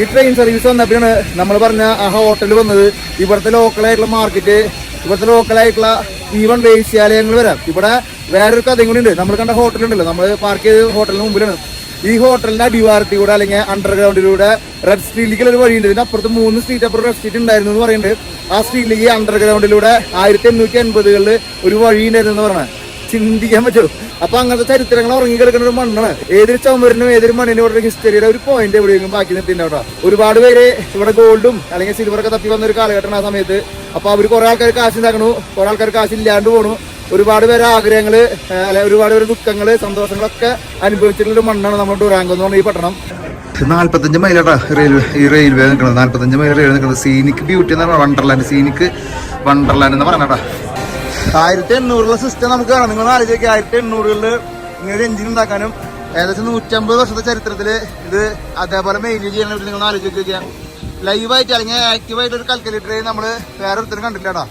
ഈ train service വന്നപ്പോഴാണ് നമ്മൾ പറഞ്ഞ ആ ഹോട്ടൽ വന്നത്. ഇവിടുത്തെ ലോക്കലായിട്ടുള്ള മാർക്കറ്റ്, ഇവിടുത്തെ ലോക്കലായിട്ടുള്ള ഈവൻ വേശ്യാലയങ്ങൾ വരാം. ഇവിടെ വേറൊരു കഥയും കൂടി ഉണ്ട്. നമ്മൾ കണ്ട ഹോട്ടലുണ്ടല്ലോ, നമ്മൾ പാർക്ക് ചെയ്ത ഹോട്ടലിന് മുമ്പിലാണ്. ഈ ഹോട്ടലിന്റെ അടിവാരത്തിലൂടെ അല്ലെങ്കിൽ അണ്ടർഗ്രൗണ്ടിലൂടെ റെഡ് സ്ട്രീറ്റിലേക്ക് ഒരു വഴിയുണ്ട്. ഇതിന്റെ അപ്പുറത്ത് 3 സ്ട്രീറ്റ് അപ്പുറം റെഡ് സ്ട്രീറ്റ് ഉണ്ടായിരുന്നു എന്ന് പറയുന്നുണ്ട്. ആ സ്ട്രീറ്റിലേക്ക് അണ്ടർഗ്രൗണ്ടിലൂടെ 1880-കളിൽ ഒരു വഴി ഉണ്ടായിരുന്നു എന്ന് പറഞ്ഞാൽ ചിന്തിക്കാൻ പറ്റുമോ? അപ്പൊ അങ്ങനത്തെ ചരിത്രങ്ങൾ ഉറങ്ങിക്കിടക്കുന്ന ഒരു മണ്ണാണ്. ഏതൊരു ചുമരിനും ഏതൊരു മണ്ണിനും ഇവിടെ ഹിസ്റ്ററിയുടെ ഒരു പോയിന്റ് എവിടെയെങ്കിലും ബാക്കി നിർത്തിണ്ടാവട്ടോ. ഒരുപാട് പേര് ഇവിടെ ഗോൾഡും അല്ലെങ്കിൽ സിൽവറൊക്കെ തപ്പി വന്ന ഒരു കാലഘട്ടമാണ് ആ സമയത്ത്. അപ്പൊ അവർ കുറെ ആൾക്കാർ കാശ് ഉണ്ടാക്കണു, കുറെ ആൾക്കാർ കാശ് ഇല്ലാണ്ട് പോണു. ഒരുപാട് പേര് ആഗ്രഹങ്ങള് അല്ലെ ഒരുപാട് പേര് ദുഃഖങ്ങള് സന്തോഷങ്ങളൊക്കെ അനുഭവിച്ചിട്ടുള്ള ഒരു മണ്ണാണ് നമ്മുടെ ഡുറാങ്കോ എന്ന് പറഞ്ഞ ഈ പട്ടണം. 45 മൈലാട്ടാ ഈ റെയിൽവേ നിൽക്കുന്നത്. 45 മൈൽ റെയിൽവേ നിൽക്കുന്നത്. സീനിക് ബ്യൂട്ടി എന്ന് പറഞ്ഞാൽ വണ്ടർലാൻഡ്, സീനിക് വണ്ടർലാൻഡ് എന്ന് പറഞ്ഞാട്ടാ. 1800 സിസ്റ്റം നമുക്ക് കാണാം. നിങ്ങൾ ആലോചിക്കുക, 1800-കളിൽ ഇങ്ങനെ എഞ്ചിൻ ഉണ്ടാക്കാനും ഏകദേശം 150 വർഷത്തെ ചരിത്രത്തില് ഇത് അതേപോലെ മെയിൻറ്റെയിൻ ചെയ്യാൻ നിങ്ങൾ ആലോചിക്കുക. ലൈവായിട്ട് അല്ലെങ്കിൽ ആക്റ്റീവായിട്ട് ഒരു കാൽക്കുലേറ്റർ നമ്മൾ വേറെ ഒരുത്തരും കണ്ടില്ലാട്ടാ.